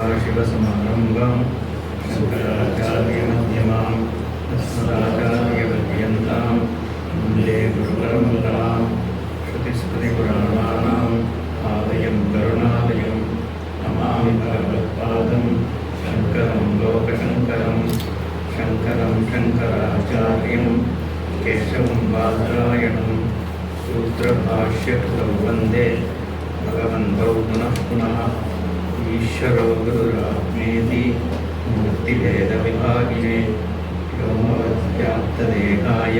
शिवसमारम्भां शङ्कराचार्यमध्यमाम् अस्मदाचार्यपर्यन्तां वन्दे गुरुपरम्परां श्रुतिस्मृतिपुराणानाम् आलयं करुणालयं नमामि भगवत्पादं शङ्करं लोकशङ्करं शङ्करं शङ्कराचार्यं केशवं बादरायणं सूत्रभाष्यकृतौ वन्दे भगवन्तौ पुनः पुनः ईश्वरो गुरुरात्मेति मूर्तिभेदविभागिने व्योमवद्व्याप्तदेहाय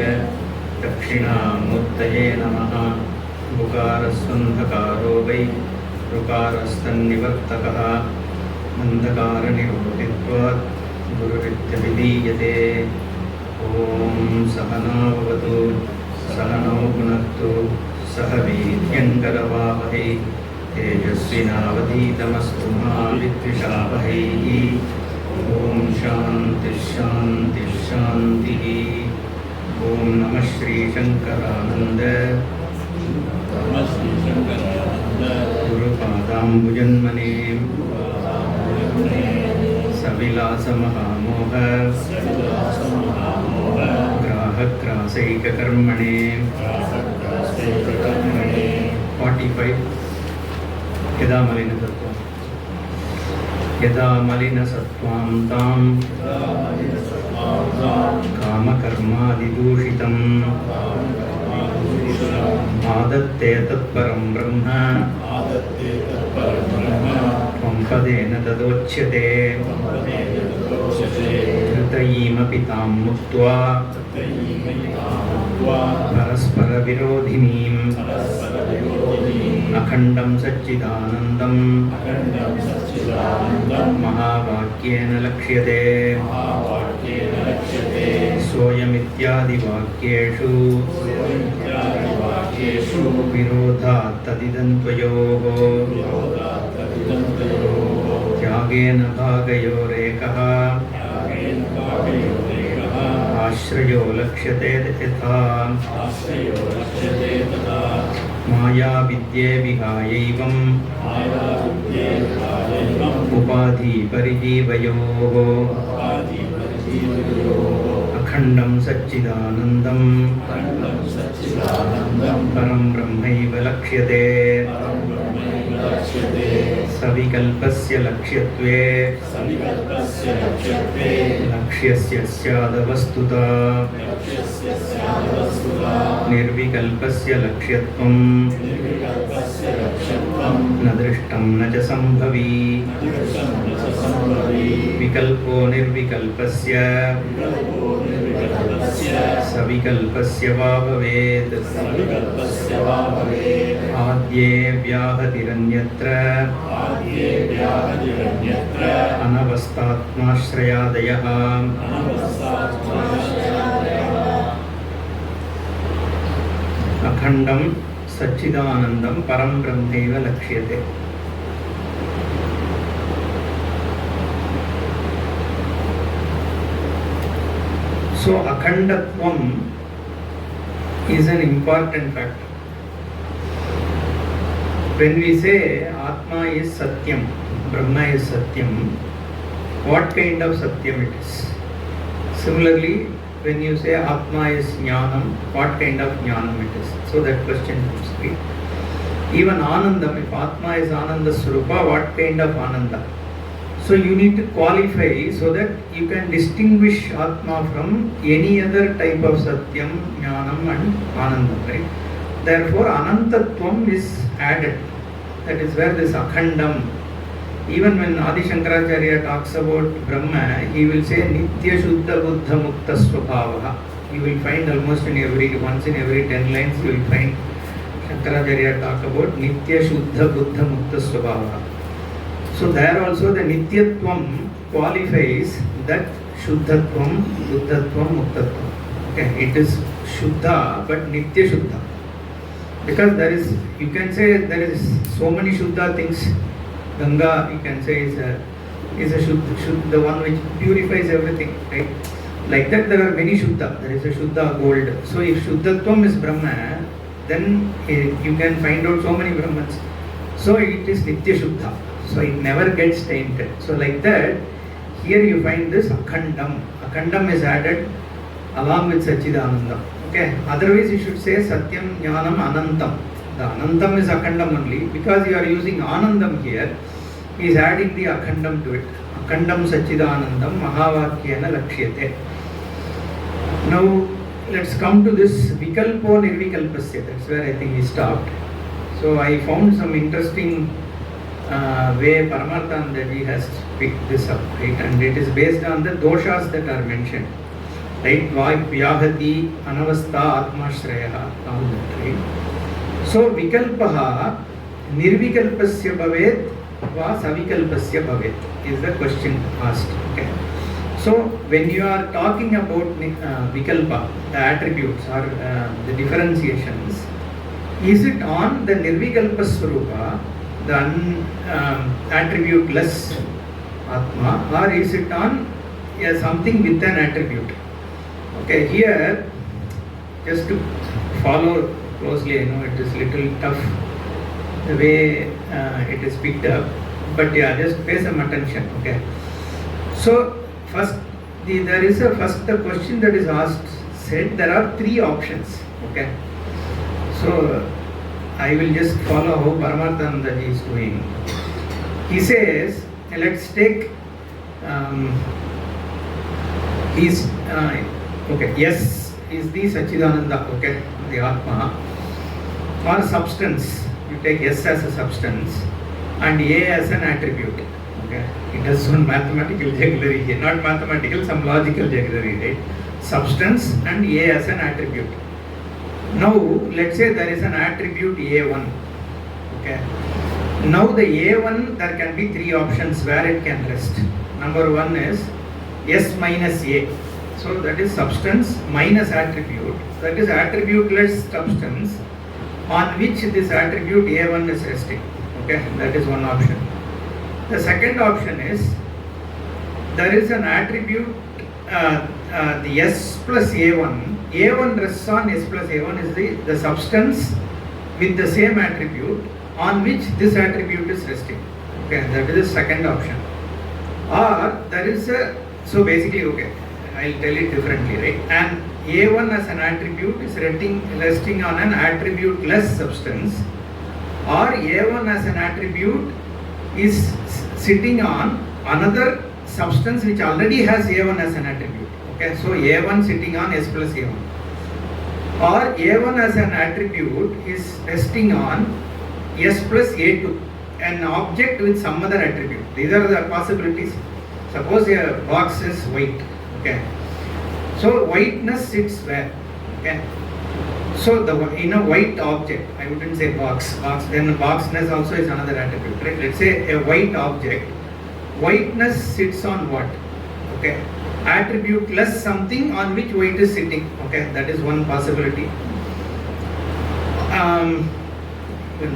दक्षिणामूर्तये नमः। ऋकारस्वन्धकारो वै ऋकारस्तन्निवर्तकः अन्धकारनिरोधित्वात् गुरुरित्यभिधीयते। ॐ सहना भवतु सहनौ भुनक्तु सह वीर्यङ्करवावहै तेजस्विनावधीतमस्तु मा विद्विषावहैः। ॐ शान्तिः शान्तिः शान्तिः। ॐ नमः श्रीशङ्करानन्द गुरुपादाम्बुजन्मने सविलासमहामोह ग्राहग्रासैककर्मणे 45 यदा मलिनसत्त्वां तां कामकर्मादिदूषितम् आदत्ते तत्परं ब्रह्म त्वं पदेन तदोच्यते। धृतयीमपि तां मुक्त्वा परस्परविरोधिनीम् अखण्डं सच्चिदानन्दं महावाक्येन लक्ष्यते। सोऽयमित्यादिवाक्येषु विरोधात् तदिदन्त्वयोः त्यागेन भागयोरेकः आश्रयो लक्ष्यते यथा। माया विद्ये विहायैवम् उपाधि परिजीवयोः अखण्डं सच्चिदानन्दं परं ब्रह्मैव लक्ष्यते। सविकल्पस्य लक्ष्यत्वे लक्ष्यस्य स्यादवस्तुतः निर्विकल्पस्य लक्ष्यत्वं न दृष्टं न च सम्भवी। विकल्पो निर्विकल्पस्य सविकल्पस्य वा भवेत्। आद्ये व्याहतिरन्यत्र अनवस्थात्माश्रयादयः। अखण्डं सच्चिदानन्दं परं ब्रह्मैव लक्ष्यते। So akhandatvam is an important factor. When we say Atma is Satyam, Brahma is Satyam, what kind of Satyam it is? Similarly, when you say Atma is Jnanam, what kind of Jnanam it is? So that question comes. Even Anandam, if Atma is Ananda Swarupa, what kind of Ananda? So you need to qualify so that you can distinguish Atma from any other type of Satyam, Jnanam and Ananda, right? Therefore Anantatvam is added. That is where this Akhandam. Even when Adi Shankaracharya talks about Brahma, he will say Nitya Shuddha Buddha Mukta Swabhavaha. You will find almost once in every 10 lines you will find Shankaracharya talk about Nitya Shuddha Buddha Mukta Swabhavaha. So there also the Nityatvam qualifies that Shuddhatvam, Buddhatvam, Muktatvam. Okay, it is Shuddha but Nitya Shuddha. Because there is, you can say there is so many Shuddha things. Ganga, you can say, is a Shuddha, the one which purifies everything, right? Like that there are many Shuddha. There is a Shuddha gold. So if Shuddhatvam is Brahma, then you can find out so many Brahmans. So it is Nitya Shuddha. So it never gets tainted. So like that, here you find this Akhandam. Akhandam is added along with Sachidanandam. Okay, otherwise you should say Satyam Jnanam Anantam. The Anantam is Akhandam only. Because you are using Anandam here, he is adding the Akhandam to it. Akhandam Sachidanandam Mahavakyena Lakshyate. Now let's come to this Vikalpo Nirvikalpasya. That's where I think we stopped. So I found some interesting way Paramarthanandaji has picked this up, right? And it is based on the doshas that are mentioned, right? Vyahati, Anavastha, Atmashraya, right? So Vikalpaha Nirvikalpasya bhavet va Savikalpasya bhavet is the question asked. Okay. So when you are talking about Vikalpa, the attributes or the differentiations, is it on the Nirvikalpa Swarupa, the attributeless Atma, or is it on something with an attribute? Okay, here just to follow closely, I know it is little tough the way it is picked up, but yeah, just pay some attention. Okay, so first there is a question that is asked, said there are three options. Okay, so I will just follow how Paramarthanandaji is doing. He says, let's take okay, yes is the Sachidananda, okay, the Atma, or substance. You take S as a substance and A as an attribute. Okay, it has some mathematical jugglery here, not mathematical, some logical jugglery, right? Substance and A as an attribute. Now let's say there is an attribute A1. Okay. Now the A1, there can be three options where it can rest. Number one is S minus A. So that is substance minus attribute. That is attributeless substance on which this attribute A1 is resting. Okay, that is one option. The second option is there is an attribute the S plus A1. A1 rests on S plus A1 is the substance with the same attribute on which this attribute is resting. Okay, that is the second option. Or there is so basically, okay, I'll tell it differently, right? And A1 as an attribute is resting on an attribute-less substance, or A1 as an attribute is sitting on another substance which already has A1 as an attribute. Okay, so A1 sitting on S plus A1, or A1 as an attribute is resting on S plus A2, an object with some other attribute. These are the possibilities. Suppose a box is white. Okay, so whiteness sits where? Okay, so in a white object, I wouldn't say box, then boxness also is another attribute, right? Let's say a white object, whiteness sits on what? Okay, attribute less something on which white is sitting. Okay, that is one possibility.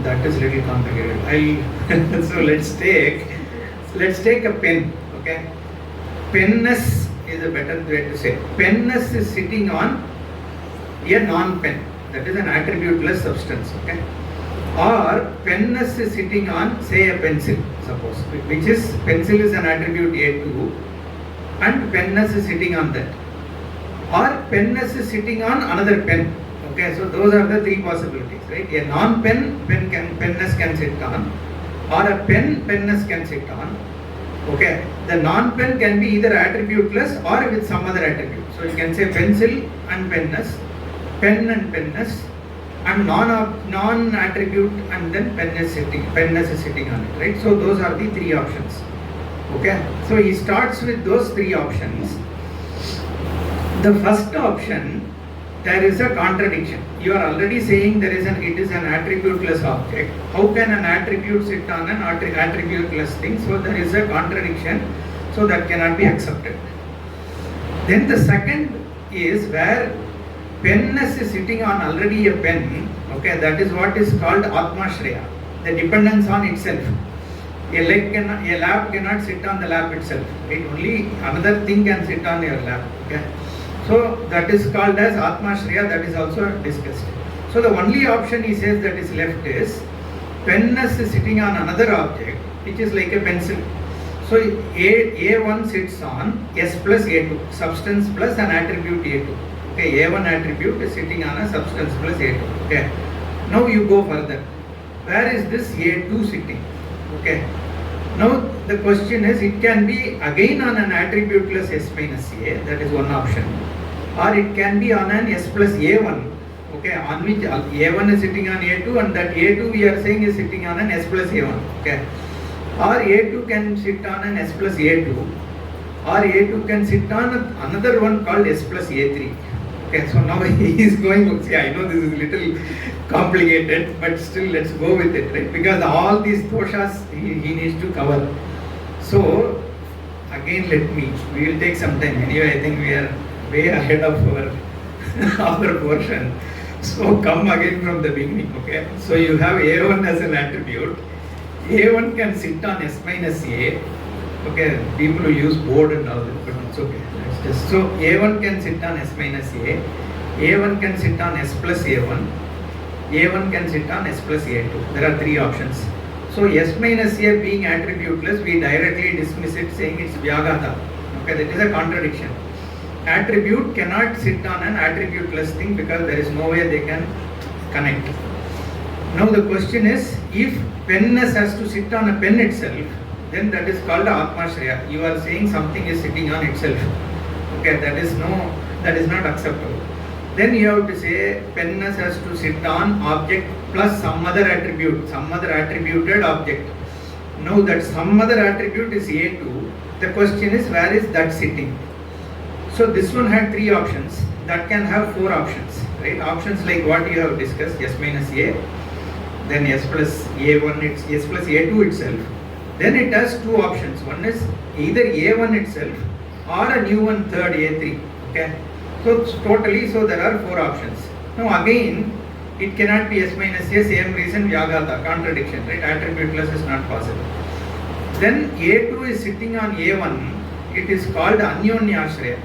That is little complicated. So let's take a pen. Okay, penness is a better way to say. Penness is sitting on a non-pen. That is an attribute-less substance. Okay, or penness is sitting on, say, a pencil. Suppose, which is pencil is an attribute A2, and penness is sitting on that. Or penness is sitting on another pen. Okay, so those are the three possibilities, right? A non-pen penness can sit on, or a penness can sit on. Okay, the non-pen can be either attributeless or with some other attribute. So you can say pencil and penness, pen and penness, and non-attribute, and then penness is sitting on it, right? So those are the three options. Okay, so he starts with those three options. The first option, there is a contradiction. You are already saying it is an attributeless object. How can an attribute sit on an attributeless thing? So there is a contradiction. So that cannot be accepted. Then the second is where penness is sitting on already a pen. Okay, that is what is called Atmashraya, the dependence on itself. A lap cannot sit on the lap itself. Right? Only another thing can sit on your lap. Okay. So that is called as Atmashraya, that is also discussed. So the only option he says that is left is penness is sitting on another object which is like a pencil. So A1 sits on S plus A2, substance plus an attribute A2. Okay, A1 attribute is sitting on a substance plus A2. Okay. Now you go further. Where is this A2 sitting? Okay. Now the question is, it can be again on an attribute plus S minus A, that is one option. Or it can be on an S plus A1. Okay, on which A1 is sitting on A2 and that A2 we are saying is sitting on an S plus A1. Okay. Or A2 can sit on an S plus A2. Or A2 can sit on another one called S plus A3. Okay, so now he is going, see, I know this is a little complicated, but still let's go with it, right? Because all these doshas he needs to cover. So, again we will take some time. Anyway, I think we are way ahead of our portion. So, come again from the beginning, okay? So, you have A1 as an attribute. A1 can sit on S minus A. Okay, people who use board and all that, but it's okay. So A1 can sit on S minus A, A1 can sit on S plus A1, A1 can sit on S plus A2. There are three options. So S minus A being attributeless, we directly dismiss it saying it's Vyaghata. Okay, that is a contradiction. Attribute cannot sit on an attributeless thing because there is no way they can connect. Now the question is, if penness has to sit on a pen itself, then that is called Atmashraya. You are saying something is sitting on itself. Okay, that is not acceptable. Then you have to say penness has to sit on object plus some other attribute, some other attributed object. Now that some other attribute is A2, the question is, where is that sitting? So this one had three options, that can have four options, right? Options like what you have discussed, S minus A, then S plus A1, it's S plus A2 itself. Then it has two options. One is either A1 itself or a new one, third A3. Okay. So totally, so there are four options. Now again, it cannot be S minus A, same reason Vyaghata, contradiction, right? Attributeless is not possible. Then A2 is sitting on A1, it is called Anyonyashraya.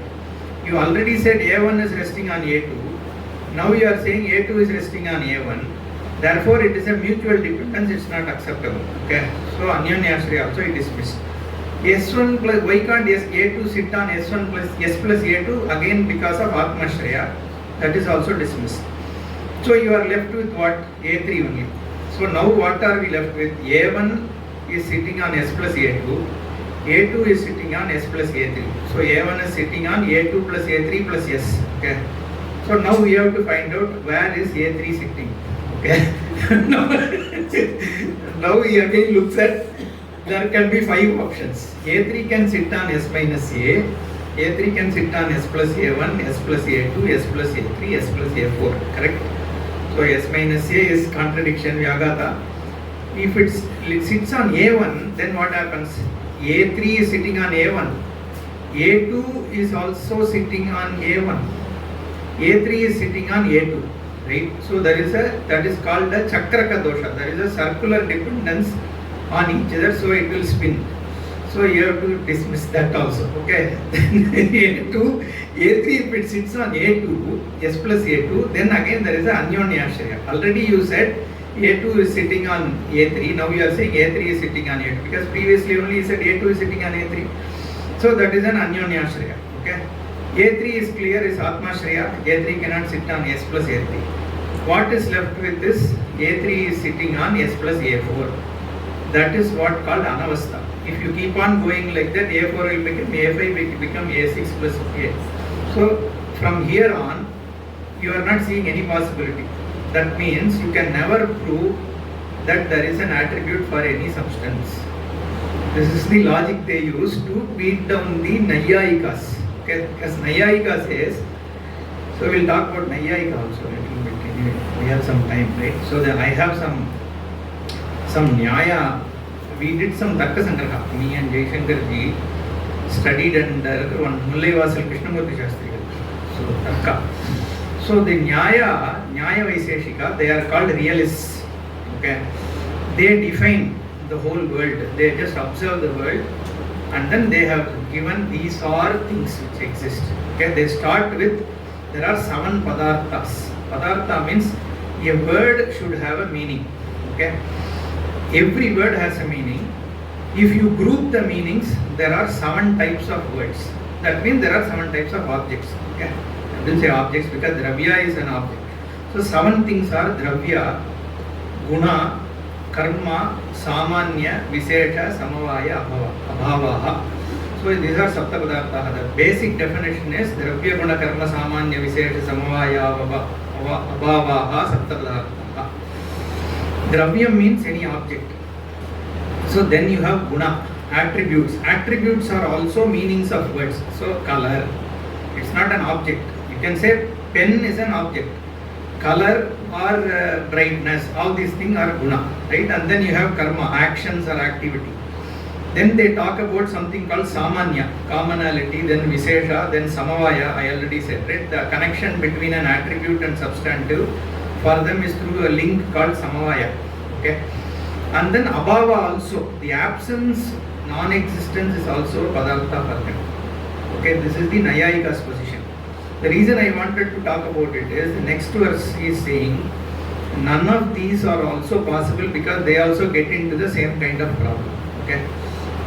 You already said A1 is resting on A2. Now you are saying A2 is resting on A1. Therefore, it is a mutual dependence, it's not acceptable. Okay. So Anyonyashraya also it is dismissed. S1 plus, why can't A2 sit on S1 plus S plus A2? Again because of Atmashraya, that is also dismissed. So you are left with what? A3 only. So now what are we left with? A1 is sitting on S plus A2, A2 is sitting on S plus A3. So A1 is sitting on A2 plus A3 plus S. Okay. So now we have to find out where is A3 sitting. Okay. Now he again looks at, there can be five options. A3 can sit on S minus A, A3 can sit on S plus A1, S plus A2, S plus A3, S plus A4, correct? So S minus A is contradiction, Vyaghata. If it sits on A1, then what happens? A3 is sitting on A1, A2 is also sitting on A1, A3 is sitting on A2, right? So that is called the Chakraka dosha. There is a circular dependence on each other, so it will spin. So you have to dismiss that also. Okay. A2, A3 if it sits on A2, S plus A2, then again there is a Anyonyashraya. Already you said A2 is sitting on A3, now you are saying A3 is sitting on A2, because previously only you said A2 is sitting on A3. So that is an Anyonyashraya. Okay. A3 is clear, is Atmashraya, A3 cannot sit on S plus A3. What is left with this? A3 is sitting on S plus A4. That is what called Anavastha. If you keep on going like that, A4 will become A5, will become A6 plus A. So from here on, you are not seeing any possibility. That means you can never prove that there is an attribute for any substance. This is the logic they use to beat down the Nayayikas. Okay? Because Nayayika says, so we'll talk about Nayayika also a little bit anyway. We have some time, right? So then I have some Nyaya. We did some Tarka Sangraha. Me and Jaishankar ji studied under one Mullaivasal Krishnamurti Shastri. So Tarka. So the Nyaya Vaiseshika, they are called realists. Okay. They define the whole world. They just observe the world and then they have given these are things which exist. Okay. They start with, there are 7 padarthas. Padartha means a word should have a meaning. Okay. Every word has a meaning. if you group the meanings, there are 7 types of words. That means there are 7 types of objects. Okay? I didn't say objects because dravya is an object. So 7 things are dravya, guna, karma, samanya, vishesha, samavaya, abhavaha. So these are sapta padarthaha. The basic definition is dravya, guna, karma, samanya, vishesha, samavaya, abhavaha, sapta padarthaha. Dravya means any object. So then you have guna, attributes. Attributes are also meanings of words. So color, it's not an object. You can say pen is an object. Color or brightness, all these things are guna, right? And then you have karma, actions or activity. Then they talk about something called samanya, commonality, then vishesha, then samavaya, I already said, right? The connection between an attribute and substantive for them is through a link called samavaya, okay? And then abhava also, the absence, non-existence is also padartha for them. Okay, this is the Nayayika's position. The reason I wanted to talk about it is the next verse is saying none of these are also possible because they also get into the same kind of problem. Okay.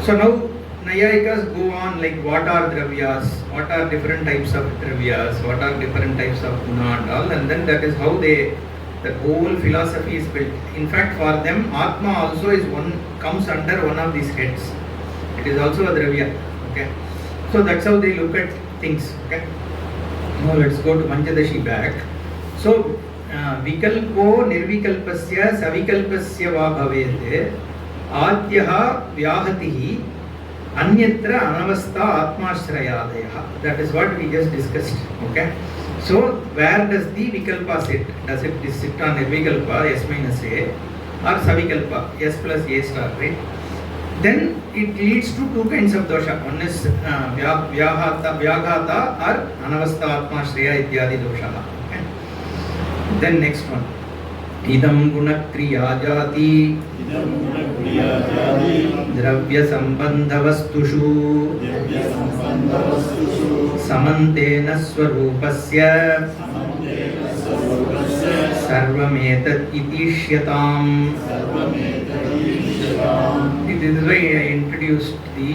So now Nayayikas go on like what are dravyas, what are different types of dravyas, what are different types of guna and all, and then that is how the whole philosophy is built. In fact, for them, Atma also is comes under one of these heads. It is also a dravya. Okay. So that's how they look at things. Okay. Now let's go to Panchadashi back. So vikalpo nirvikalpasya savikalpasya va bhavete adyaha vyahatihi anyatra anavastha atmashrayadaya. That is what we just discussed. Okay. So where does the vikalpa sit? Does it sit on nirvikalpa, s minus a, or savikalpa, s plus a star, right? Then it leads to 2 kinds of dosha. One is vyaghata or anavastha atma shreya ityadi dosha. Okay. Then next one. Idam guna kriya jati dravya sambandha vastushu samantena swarupasya sarvametat itisyatam. This is why I introduced the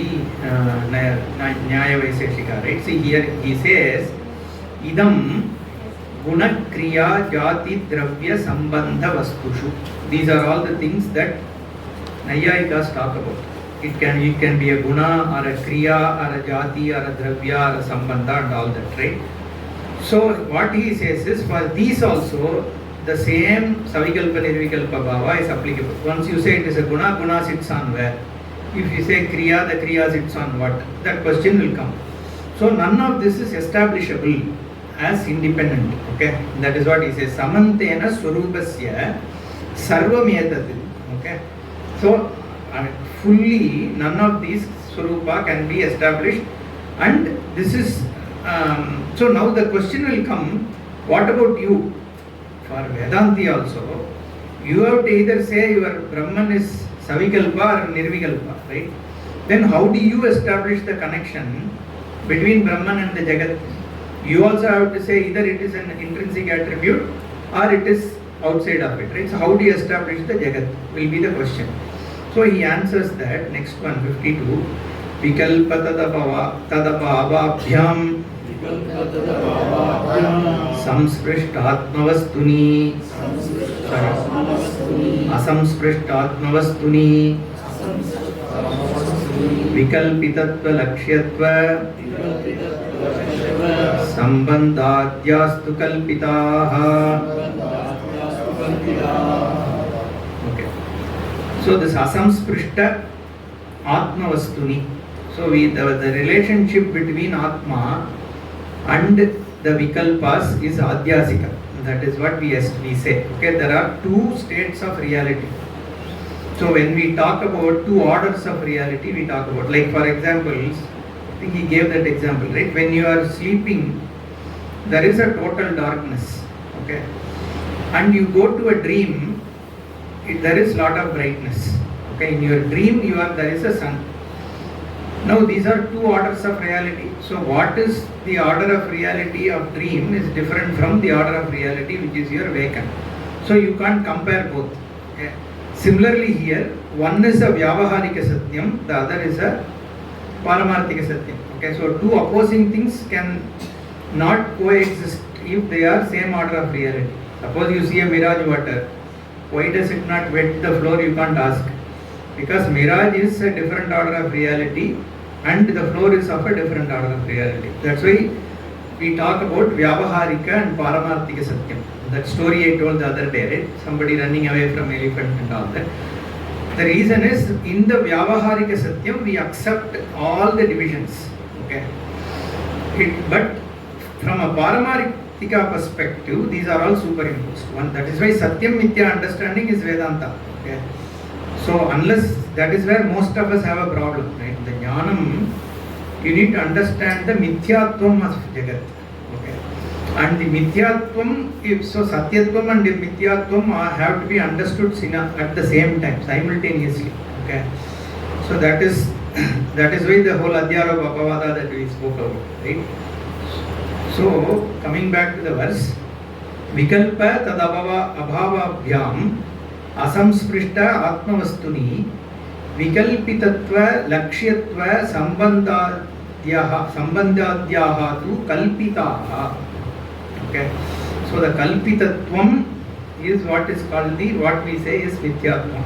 Nyaya Vaiseshika, right? See here he says idam guna kriya jati dravya sambandha vastushu. These are all the things that Nayayikas talk about. It can be a guna or a kriya or a jati or a dravya or a sambandha and all that, right? So what he says is for these also the same savikalpa nirvikalpa bhava is applicable. Once you say it is a guna, guna sits on where? If you say kriya, the kriya sits on what? That question will come. So none of this is establishable as independent. Okay, that is what he says. Samantena swarupasya sarvam etat. Okay, so fully none of these swarupa can be established, and this is so now the question will come, what about you? For Vedanti also, you have to either say your Brahman is savikalpa or nirvikalpa, right? Then how do you establish the connection between Brahman and the Jagat? You also have to say either it is an intrinsic attribute or it is outside of it, right? So how do you establish the Jagat will be the question. So he answers that, next one, 52. Vikalpa tadabhavabhyam samsprishtatmavastuni asamsprishtatmavastuni vikalpitatva lakshyatva sambandhadyastu kalpitaha. Okay. So this asamsprishta atmavastuni. So the relationship between Atma and the vikalpas is adhyasika. That is what we say. Okay, there are 2 states of reality. So when we talk about 2 orders of reality, we talk about, like for example, I think he gave that example, right? When you are sleeping, there is a total darkness. Okay, and you go to a dream, there is lot of brightness. Okay, in your dream there is a sun. Now these are 2 orders of reality. So what is the order of reality of dream is different from the order of reality which is your waken. So you can't compare both. Okay. Similarly here, one is a Vyavaharika Satyam, the other is a Paramarthika Satyam. Okay, so two opposing things can not coexist if they are same order of reality. Suppose you see a mirage water, why does it not wet the floor? You can't ask. Because mirage is a different order of reality and the floor is of a different order of reality. That's why we talk about Vyavaharika and Paramarthika Satyam. That story I told the other day, right? Somebody running away from elephant and all that. The reason is, in the Vyavaharika Satyam, we accept all the divisions. Okay. But from a Paramarthika perspective, these are all superimposed. That is why Satyam Mithya understanding is Vedanta. Okay. So unless, that is where most of us have a problem, right? The Jnanam, you need to understand the Mithyatvam of Jagat. Okay. And the Mithyatvam, so Satyatvam and the Mithyatvam have to be understood at the same time, simultaneously. Okay. So that is why the whole Adhyaropa Apavada that we spoke about, right? So coming back to the verse, Vikalpa tadabhava abhavabhyam asamsprishta atmavastuni vikalpitatva lakshyatva sambandadhyaha tu kalpitaha. Okay. So the kalpitatvam is what is called what we say is mithyatvam.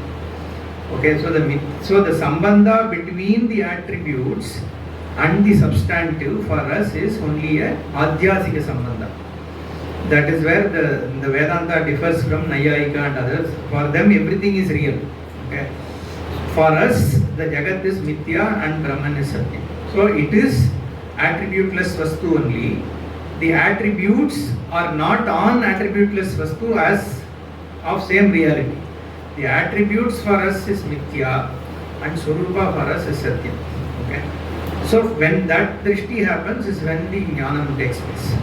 Okay. So the sambandha between the attributes and the substantive for us is only a adhyasika sambandha. That is where the Vedanta differs from Nayayika and others. For them everything is real. Okay. For us the Jagat is Mithya and Brahman is Satya. So it is attributeless Vastu only. The attributes are not on attributeless Vastu as of same reality. The attributes for us is Mithya and Swarupa for us is Satya. Okay. So when that drishti happens is when the Jnanam takes place.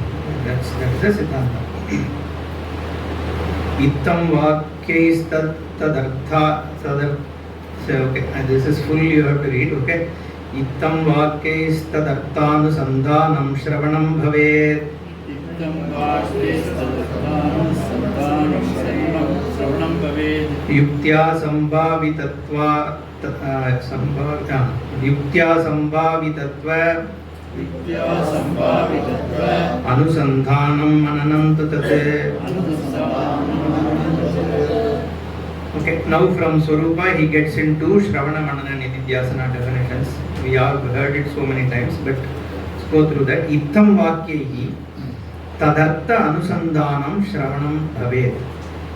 That's the Siddhanta. Ittam vakyais tadartha. So okay, and this is full, you have to read. Okay. Ittam vakyais tadarthanusandhanam shravanam bhavet. Ittam vakyais tadarthanusandhanam shravanam bhavet. Yuktya sambhavitatva yuktya sambhavitatva anusandhanam mananam tate. Okay, now from Swarupa he gets into Shravana Manana Nididhyasana definitions. We have heard it so many times, but let's go through that. Ittam vakyehi tadartha anusandhanam shravanam bhavet.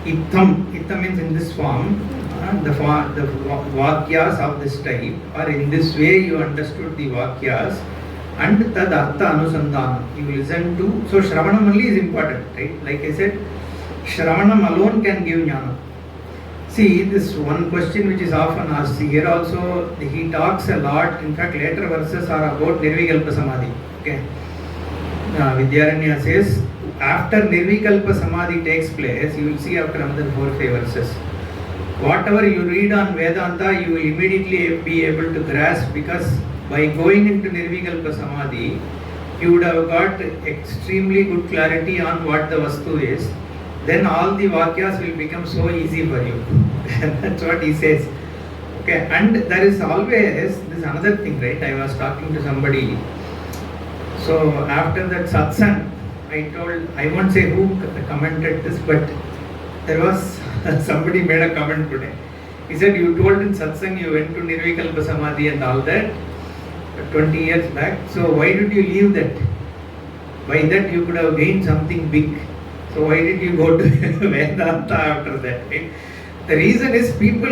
Ittam means in this form, the vakyas of this type, or in this way you understood the vakyas, and tadartha anusandhanam. You listen to, so Shravanam only is important, right? Like I said, Shravanam alone can give jnana. See, this one question which is often asked, here also he talks a lot, in fact later verses are about Nirvikalpa Samadhi. Okay. Vidyaranya says, after Nirvikalpa Samadhi takes place, you will see after another 4-5 verses. Whatever you read on Vedanta, you will immediately be able to grasp, because by going into Nirvikalpa Samadhi, you would have got extremely good clarity on what the Vastu is. Then all the Vakyas will become so easy for you. That's what he says. Okay, and there is always this another thing, right? I was talking to somebody. So after that satsang, I won't say who commented this, but there was somebody made a comment today. He said, you told in satsang you went to Nirvikalpa Samadhi and all that 20 years back. So why did you leave that? By that you could have gained something big. So why did you go to Vedanta after that? Right? The reason is people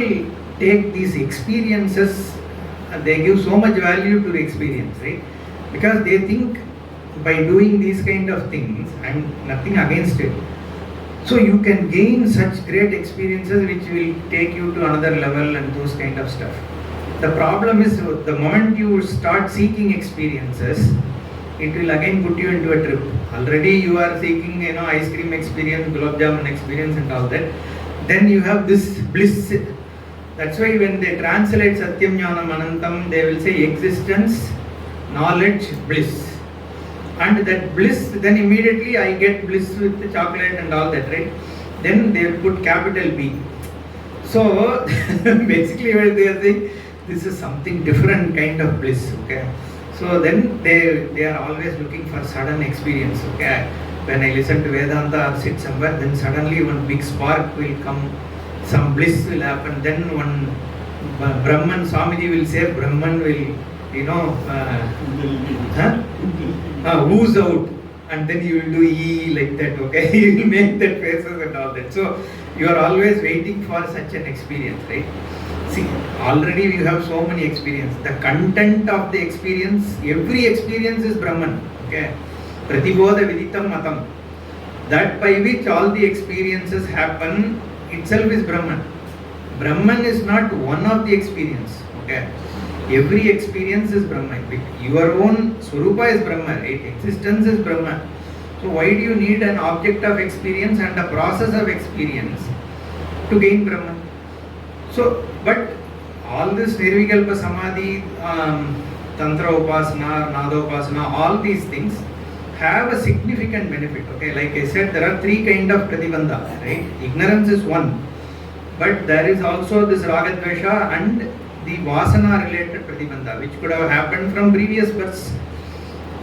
take these experiences and they give so much value to the experience, right? Because they think by doing these kind of things, and nothing against it, so you can gain such great experiences which will take you to another level and those kind of stuff. The problem is the moment you start seeking experiences, it will again put you into a trip. Already you are seeking, ice cream experience, gulab jamun experience and all that. Then you have this bliss. That's why when they translate Satyam Jnanam Anantam, they will say existence, knowledge, bliss. And that bliss, then immediately I get bliss with the chocolate and all that, right? Then they will put capital B. So basically what they are saying, this is something different kind of bliss. Okay. So then they are always looking for sudden experience. Okay. When I listen to Vedanta or sit somewhere, then suddenly one big spark will come, some bliss will happen. Then one Brahman, Swamiji will say, Brahman will, ooze out, and then you will do E like that. Okay, you will make that faces and all that. So you are always waiting for such an experience, right? See, already we have so many experiences. The content of the experience, every experience is Brahman. Okay. Pratibodha viditam matam. That by which all the experiences happen itself is Brahman. Brahman is not one of the experience. Okay. Every experience is Brahman. Your own Swarupa is Brahman, right? Existence is Brahman. So why do you need an object of experience and a process of experience to gain Brahman? So, but all this Nirvikalpa Samadhi, Tantra Upasana, Nada Upasana, all these things have a significant benefit. Okay, like I said, there are three kind of pratibandha, right? Ignorance is one, but there is also this Ragadvesha and the Vasana related pratibandha, which could have happened from previous births.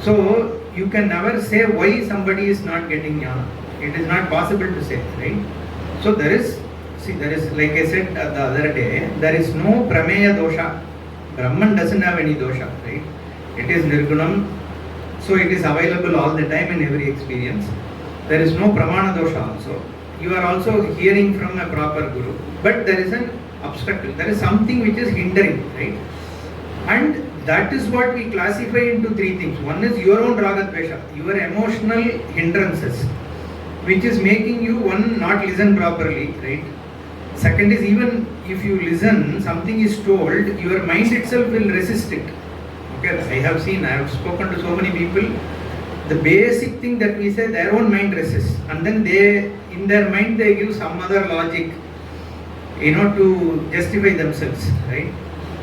So you can never say why somebody is not getting jnana. It is not possible to say, right? So there is, like I said the other day, there is no prameya dosha. Brahman doesn't have any dosha, right? It is nirgunam, so it is available all the time in every experience. There is no pramana dosha also. You are also hearing from a proper guru, but there is an obstacle. There is something which is hindering, right? And that is what we classify into three things. One is your own ragadvesha, your emotional hindrances, which is making you, one, not listen properly, right? Second is, even if you listen, something is told, your mind itself will resist it. Okay, I have spoken to so many people, the basic thing that we say, their own mind resists, and then in their mind they give some other logic, to justify themselves, right?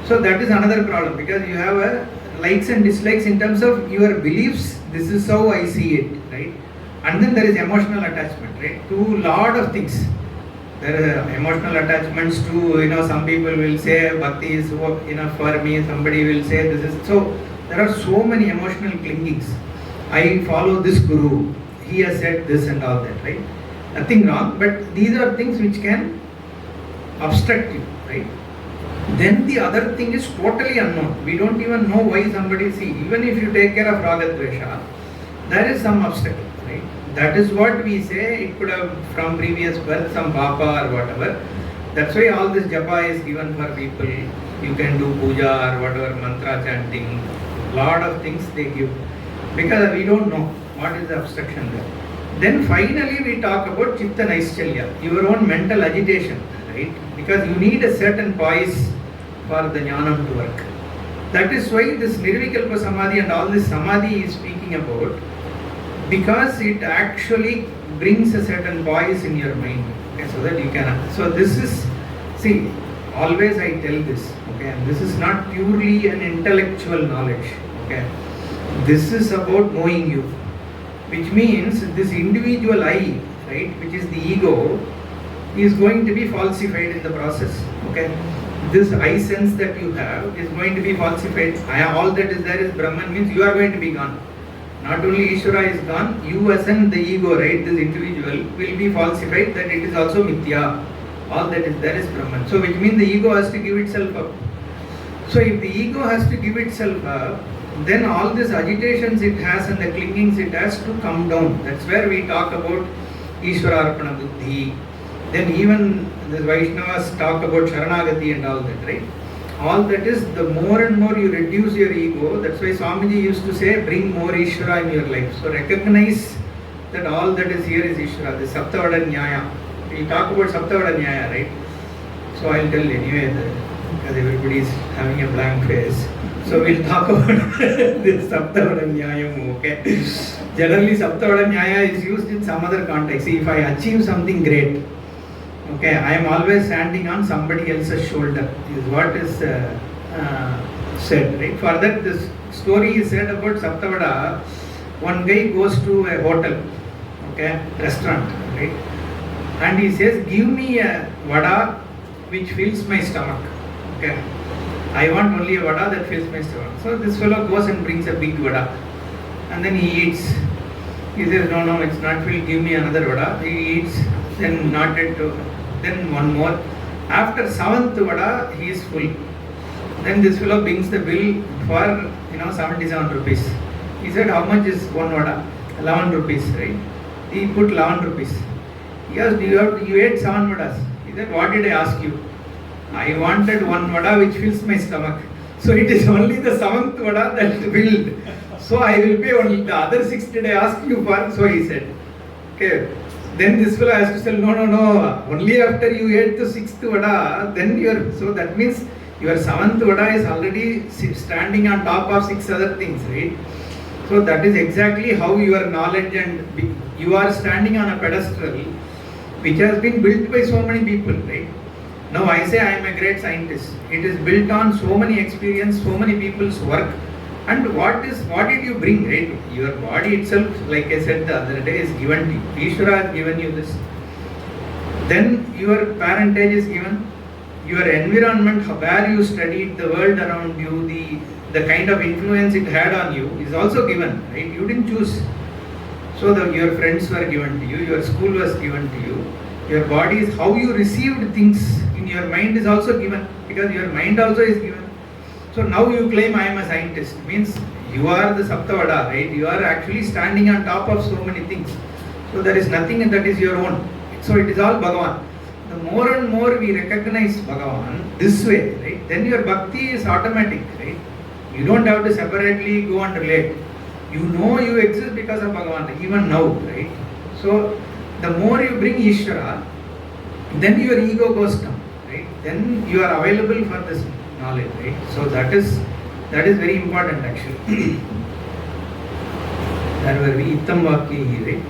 So that is another problem, because you have a likes and dislikes in terms of your beliefs. This is how I see it, right? And then there is emotional attachment, right, to lot of things. There are emotional attachments to, some people will say bhakti is enough for me, somebody will say this is, so there are so many emotional clingings. I follow this guru, he has said this and all that, right? Nothing wrong, but these are things which can obstruct you, right? Then the other thing is totally unknown. We don't even know why somebody even if you take care of Ragadvesha, there is some obstacle, right? That is what we say, it could have from previous birth, some Bapa or whatever. That's why all this japa is given for people. You can do puja or whatever, mantra chanting, lot of things they give. Because we don't know what is the obstruction there. Then finally we talk about Chitta Naischalya, your own mental agitation, right? Because you need a certain poise for the jnanam to work. That is why this Nirvikalpa Samadhi and all this Samadhi is speaking about, because it actually brings a certain poise in your mind, okay, so that you can. So this is, always I tell this, okay, and this is not purely an intellectual knowledge, okay. This is about knowing you, which means this individual I, right, which is the ego, is going to be falsified in the process, okay. This I sense that you have is going to be falsified. All that is there is Brahman, means you are going to be gone. Not only Ishvara is gone, you as in the ego, right, this individual will be falsified, that it is also Mithya. All that is there is Brahman. So which means the ego has to give itself up. So if the ego has to give itself up, then all these agitations it has and the clingings it has to come down. That's where we talk about Ishvara Arpana Buddhi. Then even the Vaishnavas talk about Sharanagati and all that, right? All that is, the more and more you reduce your ego, that's why Swamiji used to say, bring more Ishvara in your life. So recognize that all that is here is Ishvara, the Saptavada Nyaya. We talk about Saptavada Nyaya, right? So I'll tell anyway, because everybody is having a blank face. So we'll talk about this Saptavada Nyayam, okay? Generally Saptavada Nyaya is used in some other context. See, if I achieve something great, okay, I am always standing on somebody else's shoulder, is what is said, right? For that, this story is said about Saptavada. One guy goes to a hotel, okay, restaurant, right? And he says, give me a vada which fills my stomach. Okay. I want only a vada that fills my stomach. So this fellow goes and brings a big vada. And then he eats. He says, no, it's not filled, give me another vada. He eats, then not it, then one more. After 7th vada, he is full. Then this fellow brings the bill for 77 rupees. He said, how much is one vada? 11 rupees, right? He put 11 rupees. He asked, you ate 7 vadas. He said, what did I ask you? I wanted one vada which fills my stomach. So it is only the 7th vada that filled. So I will pay only the other 6 did I ask you for? So he said. Okay. Then this fellow has to say, no. Only after you ate the 6th vada, then so that means your 7th vada is already standing on top of 6 other things, right? So that is exactly how your knowledge and you are standing on a pedestal which has been built by so many people, right? Now I say I am a great scientist. It is built on so many experience, so many people's work. And what did you bring, right? Your body itself, like I said the other day, is given to you. Ishvara has given you this. Then your parentage is given. Your environment, where you studied, the world around you, the kind of influence it had on you is also given, right? You didn't choose. So your friends were given to you, your school was given to you. Your body is how you received things in your mind is also given, because your mind also is given. So now you claim I am a scientist, means you are the Saptavada, right? You are actually standing on top of so many things. So there is nothing that is your own. So it is all Bhagavan. The more and more we recognize Bhagavan this way, right? Then your bhakti is automatic, right? You don't have to separately go and relate. You know you exist because of Bhagavan, even now, right? So the more you bring Ishvara, then your ego goes down, right? Then you are available for this knowledge, right? So that is very important actually. There were we Ittam Vakya, right?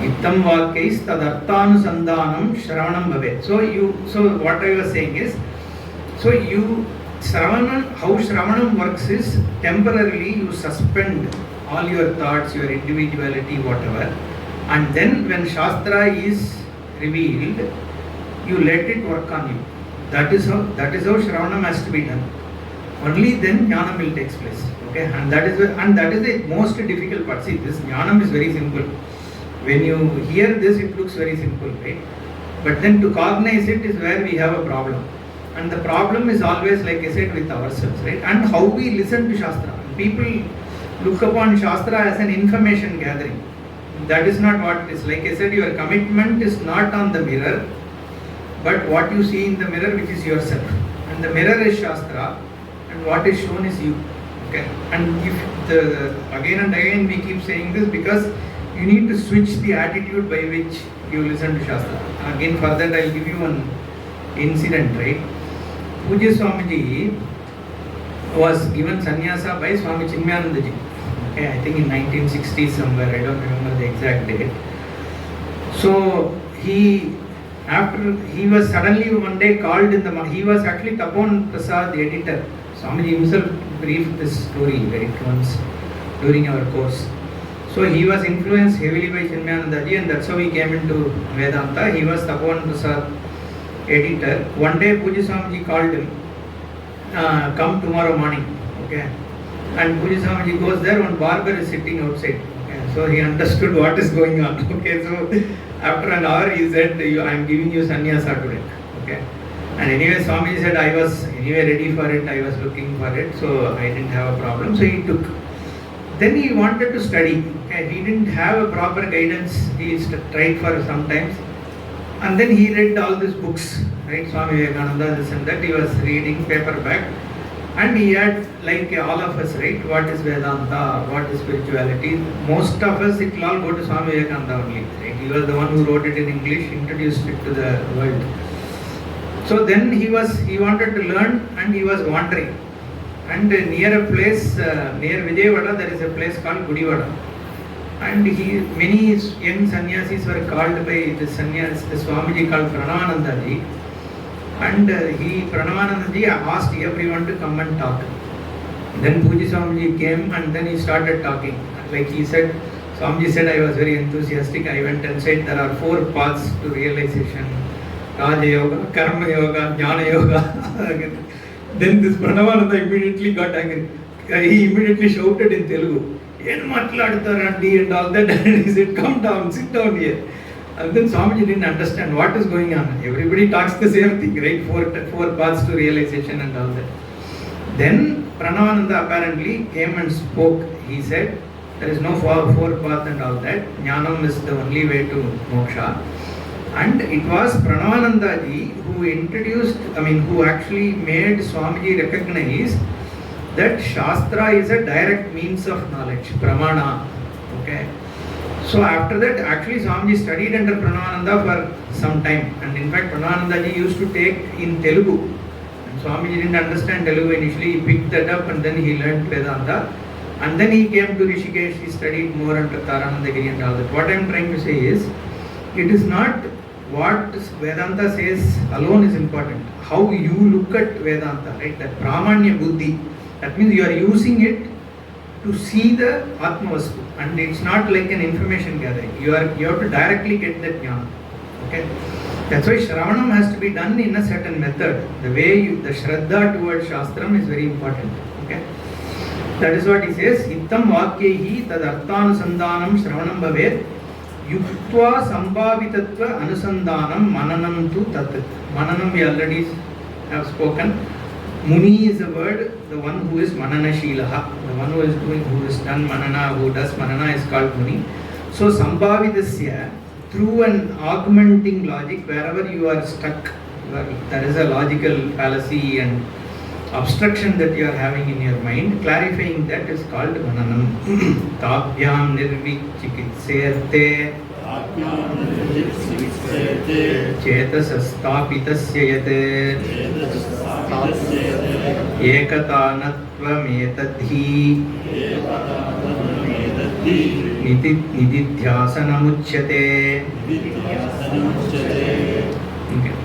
Ittam Vakya is tadarthanusandhanam shravanam bhavet. So what I was saying is, how Shravanam works is temporarily you suspend all your thoughts, your individuality, whatever, and then when Shastra is revealed, you let it work on you. That is how Shravanam has to be done. Only then Jnanam will take place. Okay, and that is the most difficult part. See, this Jnanam is very simple. When you hear this, it looks very simple, right? But then to cognize it is where we have a problem. And the problem is always, like I said, with ourselves, right? And how we listen to Shastra. People look upon Shastra as an information gathering. That is not what it is. Like I said, your commitment is not on the mirror, but what you see in the mirror, which is yourself. And the mirror is Shastra, and what is shown is you. Okay? And again and again we keep saying this because you need to switch the attitude by which you listen to Shastra. Again, for that I will give you an incident, right? Pujya Swamiji was given sannyasa by Swami Chinmayanandaji. Okay, I think in 1960 somewhere, I don't remember the exact date. So he was suddenly one day called in he was actually Tapon Prasad, the editor. Swamiji himself briefed this story, right, once during our course. So he was influenced heavily by Chinmayanandaji, and that's how he came into Vedanta. He was Tapon Prasad editor. One day Pujya Swamiji called him, come tomorrow morning. Okay. And Pujya Swamiji goes there, one barber is sitting outside. Okay. So he understood what is going on. Okay. So after an hour he said, I am giving you sannyasa today. Okay. And anyway Swamiji said, I was anyway ready for it, I was looking for it, so I didn't have a problem. So he took. Then he wanted to study. Okay. He didn't have a proper guidance. He tried for some times. And then he read all these books, right? Swami Vivekananda, this and that. He was reading paperback. And he had, like all of us, right? What is Vedanta? What is spirituality? Most of us, it will all go to Swami Vivekananda only, right? He was the one who wrote it in English, introduced it to the world. So then he wanted to learn, and he was wandering. And near a place, near Vijayawada, there is a place called Gudivada. And many young sannyasis were called by the Swamiji called Pranavanandaji. And Pranavanandaji asked everyone to come and talk. Then Pujya Swamiji came, and then he started talking. Like he said, Swamiji said, I was very enthusiastic. I went and said there are 4 paths to realization. Raja Yoga, Karma Yoga, Jnana Yoga. Then this Pranavananda immediately got angry. He immediately shouted in Telugu, "Yen matladutharandi," and all that. And he said, "Come down, sit down here." And then Swamiji didn't understand what is going on. Everybody talks the same thing, right? Four paths to realization and all that. Then Pranavananda apparently came and spoke. He said, there is no four path and all that. Jnanam is the only way to moksha. And it was Pranavananda ji who introduced, who actually made Swamiji recognize that Shastra is a direct means of knowledge, Pramana. Okay. So after that, actually Swamiji studied under Pranavananda for some time. And in fact, Pranavananda ji used to take in Telugu. And Swamiji didn't understand Telugu initially. He picked that up and then he learned Vedanta. And then he came to Rishikesh. He studied more under Taranandagiri and all that. What I am trying to say is, it is not what Vedanta says alone is important. How you look at Vedanta, right? That Pramanya Buddhi. That means you are using it to see the Atmavastu. And it's not like an information gathering. You have to directly get that jnana. Okay? That's why Shravanam has to be done in a certain method. The way the Shraddha towards Shastram is very important. Okay? That is what he says. Ittam vakyehi tad arthanusandanam Shravanam bhavet yuktva sambhavitatva anusandanam mananam tu tat. Mananam we already have spoken. Muni is a word, the one who is manana shilaha, the one who is done manana, who does manana is called Muni. So sambhavidasya, through an augmenting logic, wherever you are stuck, there is a logical fallacy and obstruction that you are having in your mind, clarifying that is called mananam. Tabhyam nirvichikitserte chetasasthapitasya yate ekatanatvametaddhi nididhyasanamuchyate. Okay.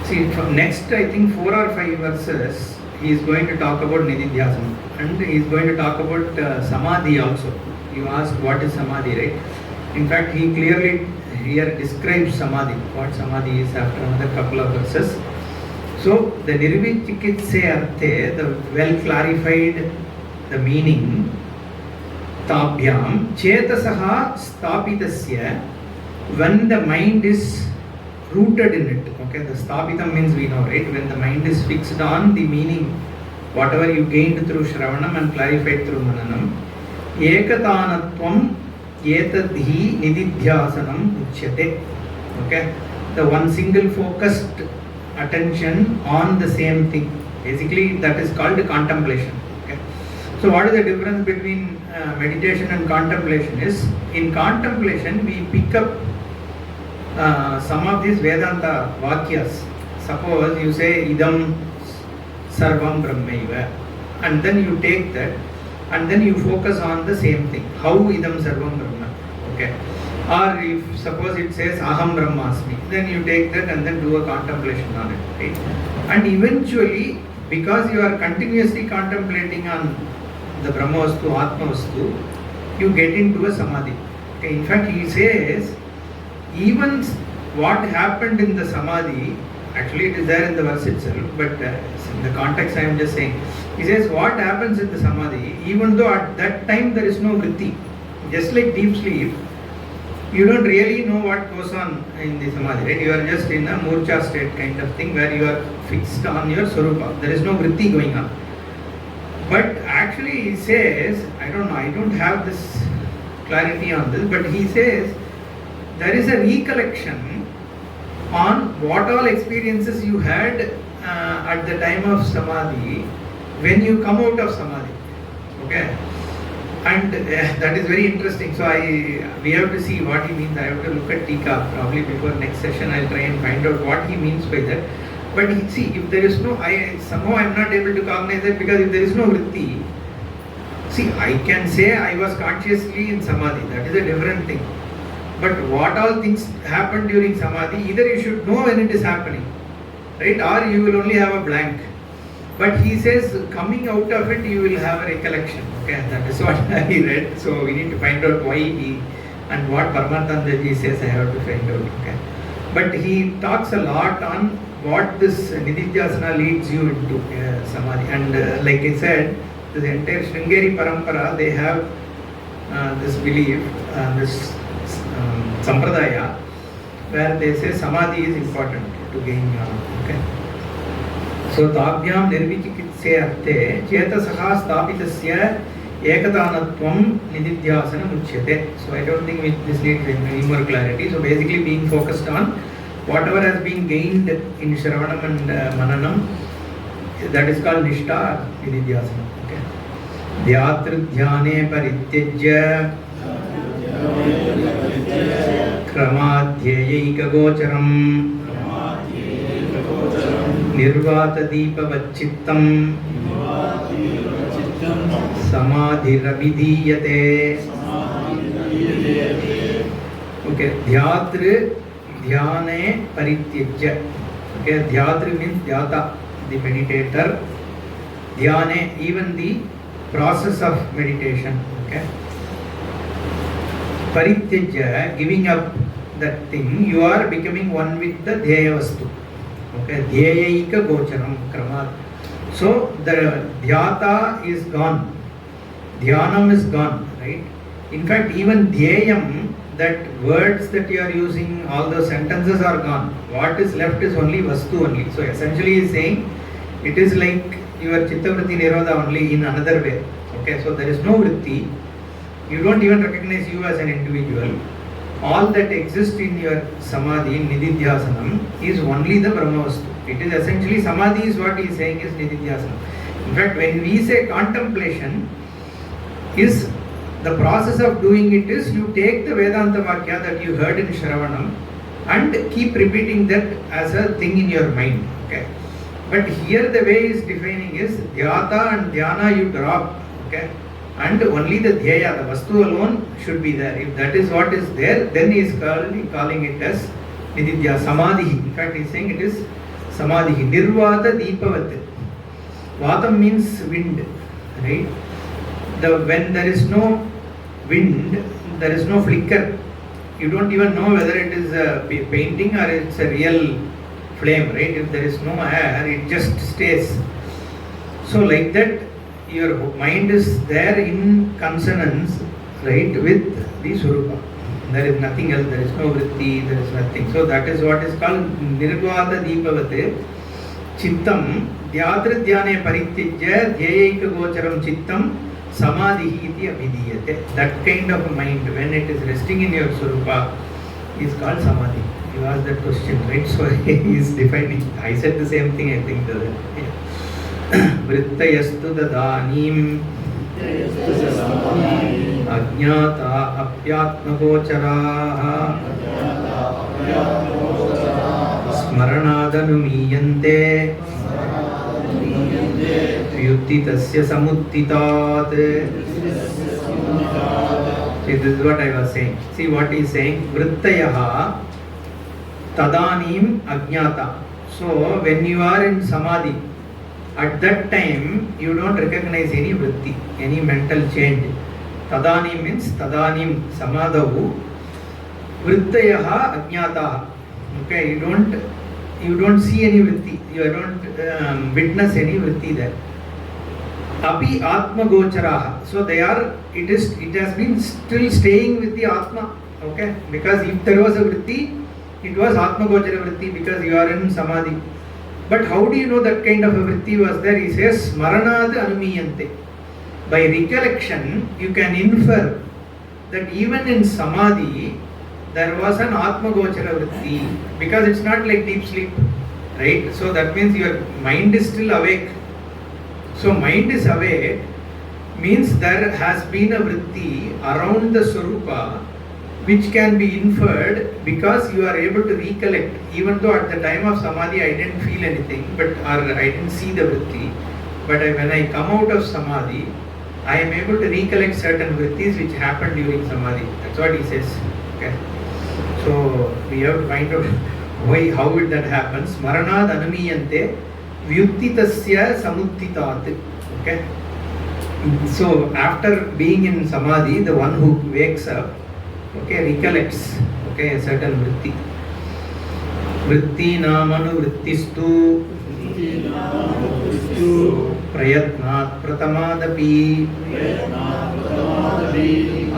See, from next I think 4 or 5 verses he is going to talk about nididhyasana and he is going to talk about samadhi also. You asked what is samadhi, right? In fact, he clearly here describes samadhi, what samadhi is after another couple of verses. So, the nirvichikitse arthe, the well clarified the meaning, tabhyam chetasaha stapitasya, when the mind is rooted in it. Okay, the stapitam means we know, right? When the mind is fixed on the meaning, whatever you gained through Shravanam and clarified through Mananam, ekatanatvam etadhi nididhyasanam uchyate. Okay, the one single focused attention on the same thing. Basically, that is called contemplation. Okay. So, what is the difference between meditation and contemplation is, in contemplation we pick up some of these Vedanta Vakyas. Suppose you say idam sarvam brahmaiva, and then you take that and then you focus on the same thing. How idam sarvam brahma? Okay. Or if suppose it says aham brahmasmi, then you take that and then do a contemplation on it. Right? And eventually, because you are continuously contemplating on the Brahmavastu, Atmavastu, you get into a samadhi. Okay. In fact, he says, even what happened in the samadhi, actually it is there in the verse itself, but in the context I am just saying, he says what happens in the samadhi, even though at that time there is no vritti, just like deep sleep, you don't really know what goes on in the samadhi, right? You are just in a murcha state kind of thing where you are fixed on your swarupa. There is no vritti going on. But actually he says, I don't know, I don't have this clarity on this, but he says there is a recollection on what all experiences you had at the time of samadhi when you come out of samadhi. Okay. And that is very interesting. So we have to see what he means. I have to look at Tika. Probably before next session I will try and find out what he means by that. But see, if there is no, somehow I am not able to cognize that, because if there is no vritti, see, I can say I was consciously in samadhi. That is a different thing. But what all things happen during samadhi, either you should know when it is happening, right? Or you will only have a blank. But he says coming out of it you will have a recollection. Okay, that is what I read. So we need to find out why he and what Paramatmanandaji says. I have to find out. Okay. But he talks a lot on what this nididhyasana leads you into samadhi. And like I said, the entire Sringeri Parampara, they have this belief, this sampradaya, where they say samadhi is important to gain jnana. Okay. So ताभ्याम निर्विचिकित्से अर्थे चेतसः स्थापितस्य ekathanatvam nididhyasana uchyate. So I don't think this needs any more clarity. So basically being focused on whatever has been gained in Shravanam and Mananam, that is called Nishtha Nididhyasana. Okay. Dhyatri dhyane parityajya kramadhyeyaika gocharam nirvata deepa vachittam samadhirabhidhiyate. Okay, dhyatri dhyane parityajya. Okay, dhyatri means dhyata, the meditator. Dhyane, even the process of meditation. Okay. Parityajya, giving up that thing, you are becoming one with the dhyaya vastu. Okay, dhyayaika gocharam kramat. So the dhyata is gone, dhyanam is gone, right? In fact, even dhyayam, that words that you are using, all those sentences are gone. What is left is only vastu only. So essentially he is saying it is like your chittavritti nirodha only in another way. Okay, so there is no vritti. You don't even recognize you as an individual. All that exists in your samadhi, nididhyasanam, is only the brahmavastu. It is essentially, samadhi is what he is saying is nididhyasanam. In fact, when we say contemplation, is the process of doing it is you take the Vedanta Vakya that you heard in Shravanam and keep repeating that as a thing in your mind. Okay. But here the way he is defining is dhyata and dhyana you drop. Okay. And only the dhyaya, the vastu alone should be there. If that is what is there, then he is calling it as nididhya samadhi. In fact, he is saying it is samadhi. Nirvata deepavat. Vatam means wind, right? When there is no wind, there is no flicker. You don't even know whether it is a painting or it's a real flame, right? If there is no air, it just stays. So like that, your mind is there in consonance, right, with the Swarupa. There is nothing else, there is no vritti, there is nothing. So that is what is called Nirvata Deepavate Chittam Dhyatri Dhyane Parityajya Dhyayaika Gocharam Chittam Samadhi iti Abhidhiyate. That kind of mind, when it is resting in your Swarupa, is called Samadhi. You asked that question, right? So he is defining. I said the same thing, I think. वृत्तयस्तु तदानीं अज्ञाता अप्यात्मगोचराः स्मरणादनुमीयन्ते व्युत्थितस्य समुत्थितात्. See, this is what I was saying. See what he is saying. Vrittayaha tadanim ajnata. So when you are in samadhi, at that time, you don't recognize any vritti, any mental change. Tadanim means tadanim samadhavu vrittayaha ajnataha. Okay, you don't see any vritti, you don't witness any vritti there. Api atma gocharaha. So it has been still staying with the atma. Okay, because if there was a vritti, it was atma gochara vritti because you are in samadhi. But how do you know that kind of a vritti was there? He says, Smaranad Anumiyante. By recollection, you can infer that even in Samadhi, there was an Atma Gochara vritti, because it's not like deep sleep, right? So that means your mind is still awake. So mind is awake means there has been a vritti around the Swarupa, which can be inferred because you are able to recollect. Even though at the time of Samadhi I didn't feel anything, or I didn't see the vritti, but when I come out of Samadhi, I am able to recollect certain vrittis which happened during Samadhi. That's what he says. Okay. So we have to find out how would that happen. Smaranad anumiyante vyuttitasya samuttitat. Okay. So after being in Samadhi, the one who wakes up, okay, recollects, okay, a certain vritti. वृत्तीनामनुवृत्तिस्तु प्रयत्नात् प्रथमादपि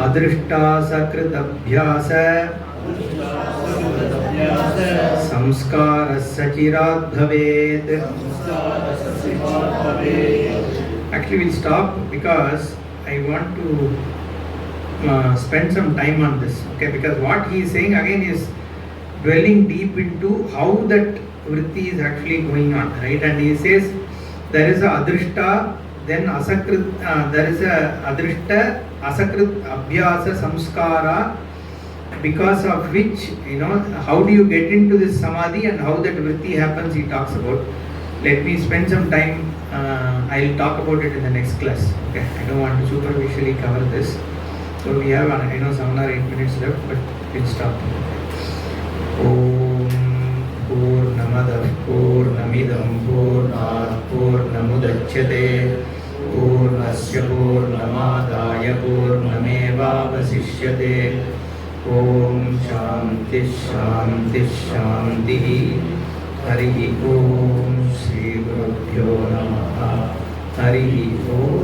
अदृष्टा सकृदभ्यास संस्कारः सचिरात् भवेत्. Actually, we'll stop because I want to spend some time on this. Okay, because what he is saying again is dwelling deep into how that vritti is actually going on, right? And he says there is a adrishta, then asakrit, there is a adrishta, asakrit, abhyasa, samskara, because of which, you know, how do you get into this samadhi and how that vritti happens, he talks about. Let me spend some time, I'll talk about it in the next class. Okay, I don't want to superficially cover this. So we have, I know, 7 or 8 minutes left, but we'll stop. Om Purnamadav Purnamidam Purnat Purnamudachyate Purnasya Purnamadaya Purnamevavasishyate. Om Shanti Shanti Shanti. Hari Om Shri Gurubhyo Namaha. Hari Om.